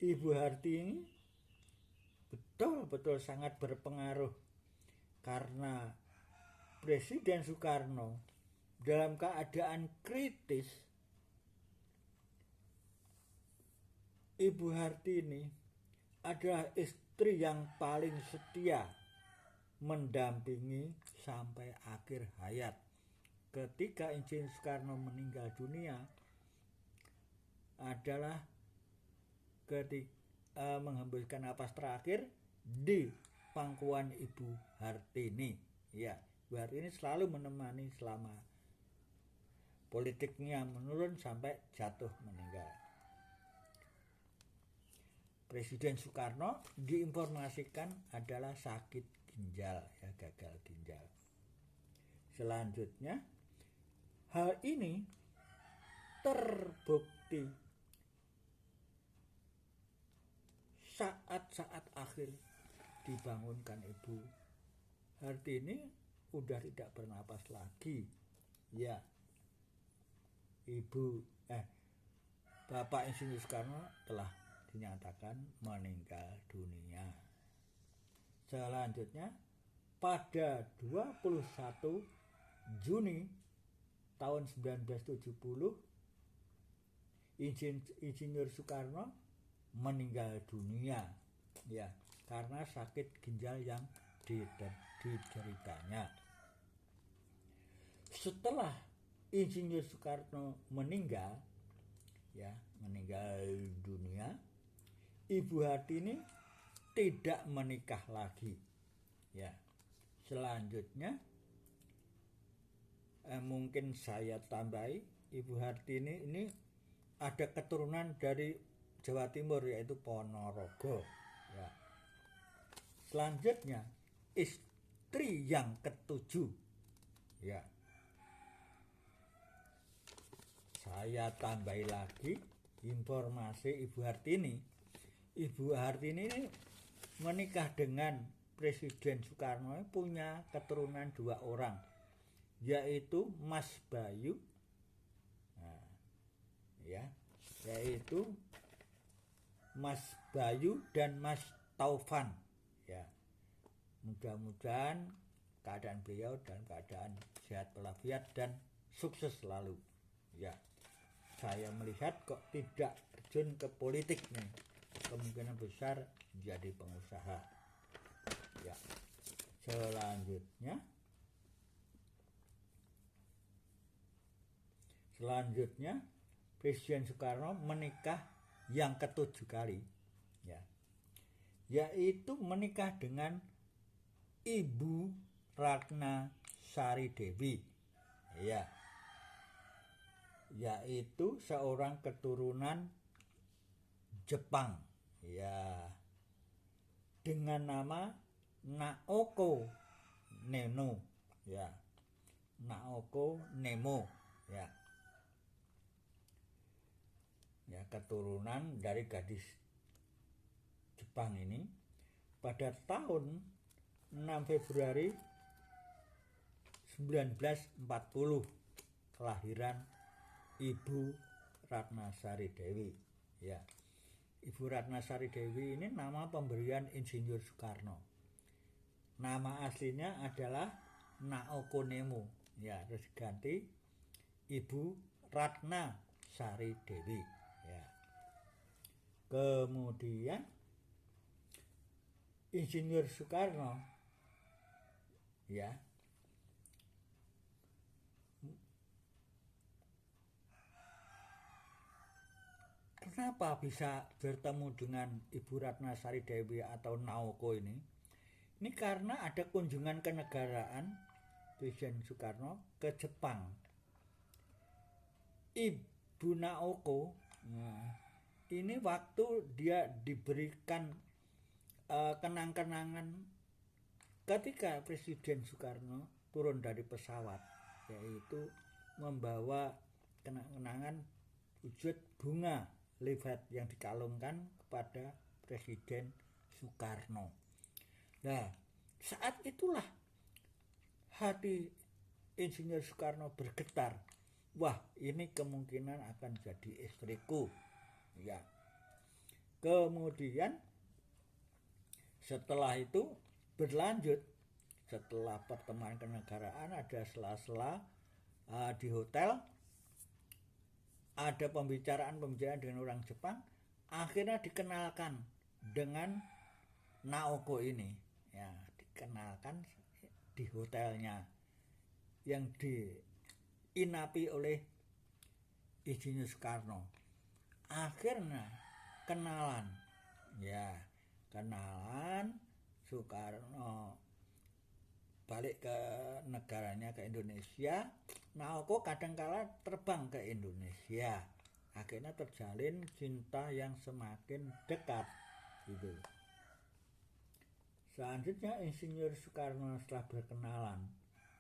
Ibu Harti ini betul-betul sangat berpengaruh karena Presiden Soekarno dalam keadaan kritis, Ibu Harti ini adalah istri yang paling setia mendampingi sampai akhir hayat. Ketika Insinyur Soekarno meninggal dunia adalah ketika menghembuskan napas terakhir di pangkuan Ibu Hartini. Ya, Ibu Hartini selalu menemani selama politiknya menurun sampai jatuh meninggal. Presiden Soekarno diinformasikan adalah sakit ginjal, ya, gagal ginjal. Selanjutnya, hal ini terbukti saat-saat akhir dibangunkan Ibu Hartini udah tidak bernapas lagi. Ya, Bapak Insinyur Soekarno telah dinyatakan meninggal dunia. Selanjutnya, pada 21 Juni tahun 1970, Insinyur Soekarno meninggal dunia, ya, karena sakit ginjal yang dideritanya. Setelah Insinyur Soekarno meninggal dunia, Ibu Hartini tidak menikah lagi. Ya, selanjutnya mungkin saya tambahi, Ibu Hartini ini ada keturunan dari Jawa Timur, yaitu Ponorogo. Ya. Selanjutnya istri yang ketujuh. Ya. Saya tambahi lagi informasi Ibu Hartini. Ibu Hartini ini menikah dengan Presiden Soekarno, punya keturunan 2 orang, yaitu Mas Bayu, yaitu Mas Bayu dan Mas Taufan. Ya, mudah-mudahan keadaan beliau dalam keadaan sehat walafiat dan sukses selalu. Ya, saya melihat kok tidak terjun ke politik nih, kemungkinan besar jadi pengusaha. Ya, selanjutnya Presiden Soekarno menikah yang ke-7 kali, ya, yaitu menikah dengan Ibu Ratna Sari Dewi, ya, yaitu seorang keturunan Jepang, ya, dengan nama Naoko Nemo, ya, Naoko Nemo, ya, keturunan dari gadis Jepang ini. Pada tahun 6 Februari 1940 kelahiran Ibu Ratna Sari Dewi. Ya, Ibu Ratna Sari Dewi ini nama pemberian Insinyur Soekarno. Nama aslinya adalah Naoko Nemo, ya, terus ganti Ibu Ratna Sari Dewi. Ya. Kemudian Insinyur Soekarno, ya, kenapa bisa bertemu dengan Ibu Ratna Sari Dewi atau Naoko ini? Ini karena ada kunjungan kenegaraan Presiden Soekarno ke Jepang. Ibu Naoko, ini waktu dia diberikan kenang-kenangan ketika Presiden Soekarno turun dari pesawat, yaitu membawa kenang-kenangan wujud bunga livet yang dikalungkan kepada Presiden Soekarno. Nah, saat itulah hati Insinyur Soekarno bergetar. Wah, ini kemungkinan akan jadi istriku. Ya. Kemudian setelah itu berlanjut, setelah pertemuan kenegaraan ada sela-sela di hotel, ada pembicaraan dengan orang Jepang, akhirnya dikenalkan dengan Naoko ini, ya dikenalkan di hotelnya yang diinapi oleh Insinyur Soekarno. Akhirnya kenalan, ya kenalan. Soekarno balik ke negaranya, ke Indonesia. Naoko kadangkala terbang ke Indonesia. Akhirnya terjalin cinta yang semakin dekat gitu. Selanjutnya Insinyur Soekarno setelah berkenalan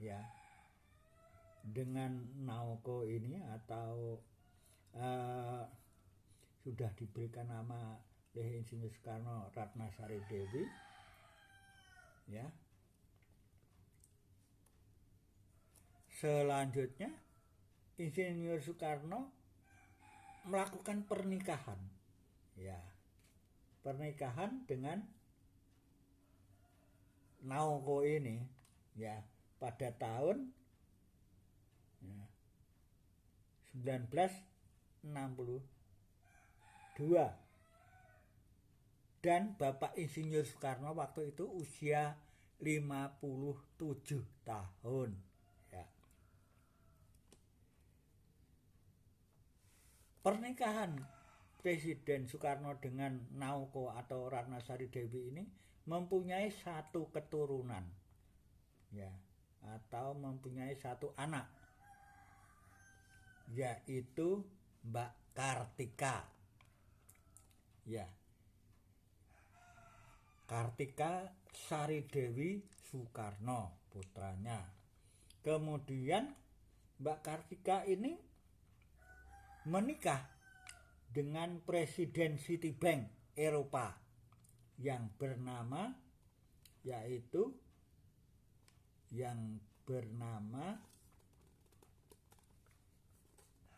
ya dengan Naoko ini atau sudah diberikan nama oleh Insinyur Soekarno Ratnasari Dewi ya. Selanjutnya Insinyur Soekarno melakukan pernikahan ya, pernikahan dengan Naoko ini ya pada tahun ya, 1962, dan Bapak Insinyur Soekarno waktu itu usia 57 tahun ya. Pernikahan Presiden Soekarno dengan Naoko atau Ratnasari Dewi ini mempunyai satu keturunan ya, atau mempunyai satu anak, yaitu Mbak Kartika ya, Kartika Sari Dewi Soekarno putranya. Kemudian Mbak Kartika ini menikah dengan Presiden Citibank Eropa yang bernama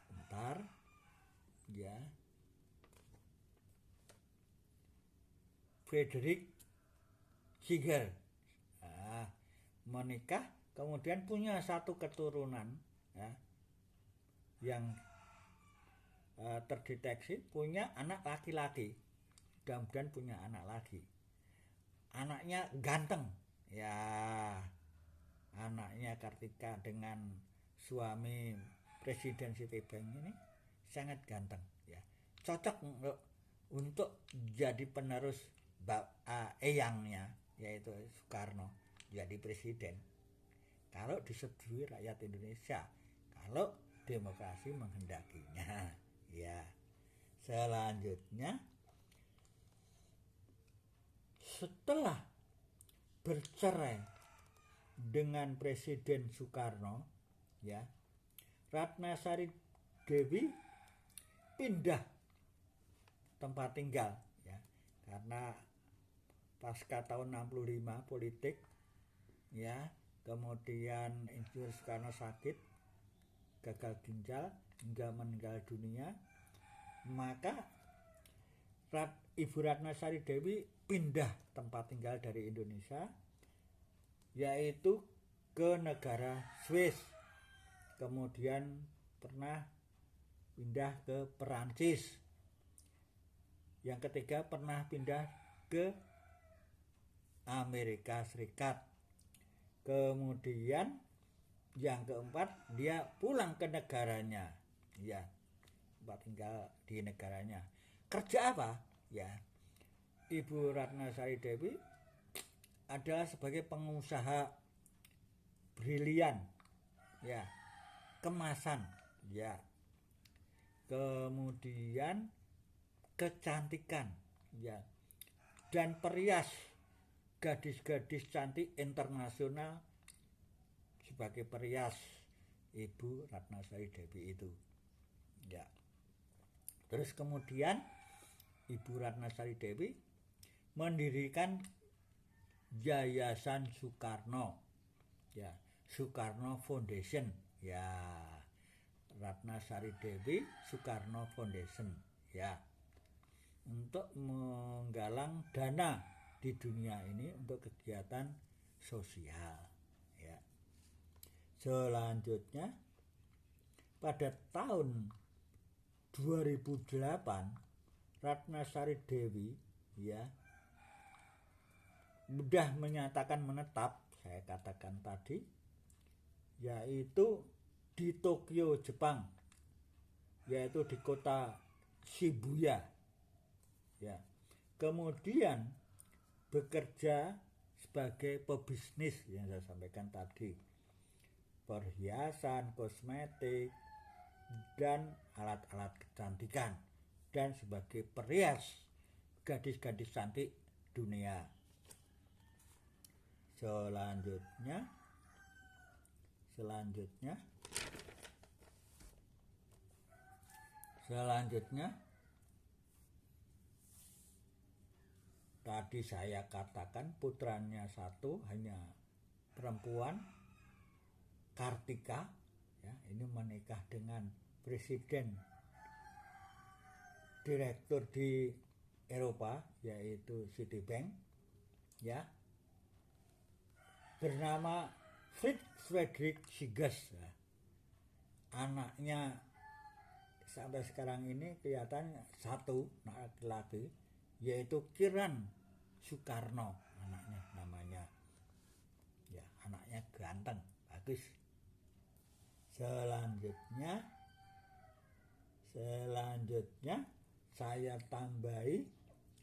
bentar ya, Frederick Siegel. Menikah kemudian punya satu keturunan ya, yang terdeteksi punya anak laki-laki. Mudah-mudahan punya anak lagi. Anaknya ganteng ya, anaknya Kartika dengan suami Presiden Citibank ini sangat ganteng ya, cocok untuk jadi penerus eyangnya yaitu Soekarno jadi presiden kalau disetujui rakyat Indonesia, kalau demokrasi menghendakinya ya. Selanjutnya setelah bercerai dengan Presiden Soekarno ya, Ratnasari Dewi pindah tempat tinggal ya, karena pasca tahun 65 politik ya, kemudian Insinyur Soekarno sakit gagal ginjal hingga meninggal dunia, maka Ibu Ratnasari Dewi pindah tempat tinggal dari Indonesia yaitu ke negara Swiss, kemudian pernah pindah ke Perancis, yang ketiga pernah pindah ke Amerika Serikat, kemudian yang keempat dia pulang ke negaranya ya, tempat tinggal di negaranya. Kerja apa ya, Ibu Ratnasari Dewi adalah sebagai pengusaha brilian ya, kemasan ya, kemudian kecantikan ya, dan perias gadis-gadis cantik internasional sebagai perias Ibu Ratnasari Dewi itu ya. Terus kemudian Ibu Ratnasari Dewi mendirikan Yayasan Soekarno ya, Soekarno Foundation ya, Ratnasari Dewi Soekarno Foundation ya. untuk menggalang dana di dunia ini untuk kegiatan sosial ya. Selanjutnya pada tahun 2008 Ratna Sari Dewi ya sudah menyatakan menetap, saya katakan tadi, yaitu di Tokyo, Jepang, yaitu di kota Shibuya ya. Kemudian bekerja sebagai pebisnis yang saya sampaikan tadi, perhiasan, kosmetik, dan alat-alat kecantikan, dan sebagai perias gadis-gadis cantik dunia. Selanjutnya tadi saya katakan putranya satu, hanya perempuan, Kartika ya, ini menikah dengan presiden direktur di Eropa yaitu Citibank ya, bernama Fritz Friedrich Siges ya. Anaknya sampai sekarang ini kelihatan satu laki-laki, yaitu Kiran Soekarno anaknya namanya ya, anaknya ganteng bagus. Selanjutnya saya tambahi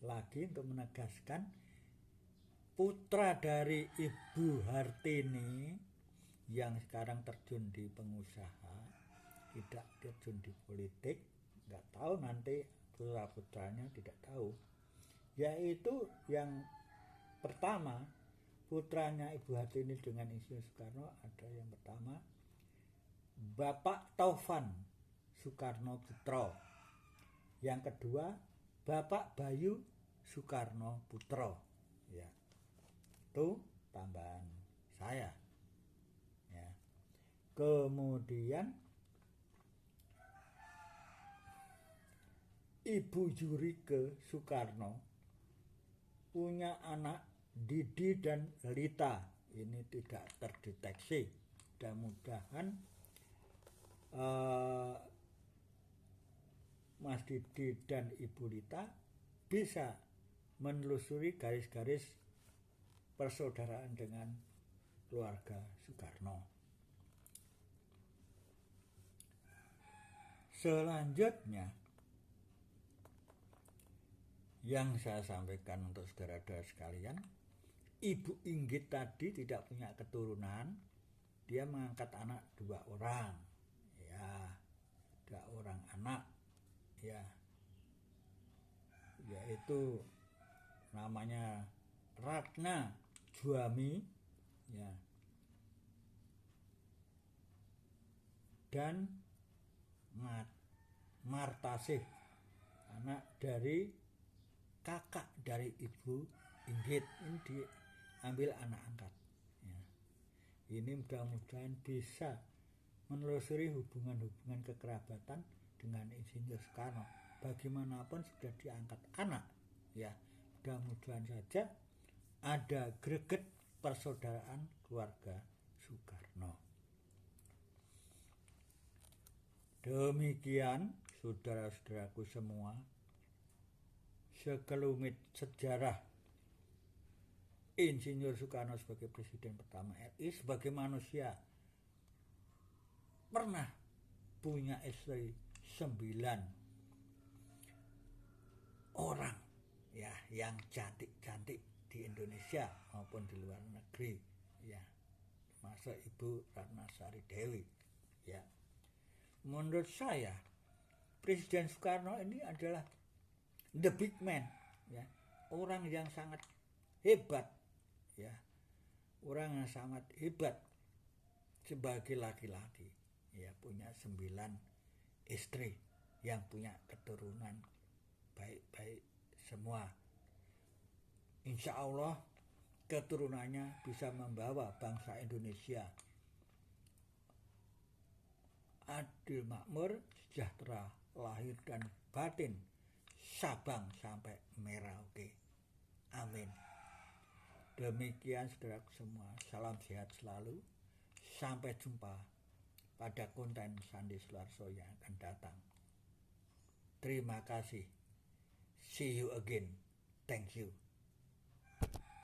lagi untuk menegaskan putra dari Ibu Hartini yang sekarang terjun di pengusaha, tidak terjun di politik, nggak tahu nanti putra-putranya, tidak tahu, yaitu yang pertama putranya Ibu Hartini dengan Insinyur Soekarno ada yang pertama Bapak Taufan Soekarno Putro, yang kedua Bapak Bayu Soekarno Putro ya, itu tambahan saya ya. Kemudian Ibu Jurike Soekarno punya anak Didi dan Lita, ini tidak terdeteksi. Mudah-mudahan Mas Didi dan Ibu Lita bisa menelusuri garis-garis persaudaraan dengan keluarga Soekarno. Selanjutnya yang saya sampaikan untuk saudara-saudara sekalian, Ibu Inggit tadi tidak punya keturunan, dia mengangkat anak 2 orang ya, 2 orang anak ya, yaitu namanya Ratna Juami ya, dan Martasih, anak dari kakak dari Ibu Inggit. Ini diambil anak angkat ya. Ini mudah-mudahan bisa menelusuri hubungan-hubungan kekerabatan dengan Insinyur Soekarno. Bagaimanapun sudah diangkat anak ya, mudah-mudahan saja ada greget persaudaraan keluarga Soekarno. Demikian saudara-saudaraku semua, sekelumit sejarah Insinyur Soekarno sebagai presiden pertama RI, sebagai manusia pernah punya istri 9 orang ya, yang cantik-cantik di Indonesia maupun di luar negeri ya, termasuk Ibu Ratna Sari Dewi ya. Menurut saya Presiden Soekarno ini adalah the big man ya, orang yang sangat hebat ya, orang yang sangat hebat sebagai laki-laki ya, punya 9 istri yang punya keturunan baik-baik semua. Insya Allah keturunannya bisa membawa bangsa Indonesia adil, makmur, sejahtera lahir dan batin, Sabang sampai Merauke. Amin. Demikian saudaraku semua, salam sehat selalu. Sampai jumpa pada konten Sandi Sularso yang akan datang. Terima kasih. See you again. Thank you.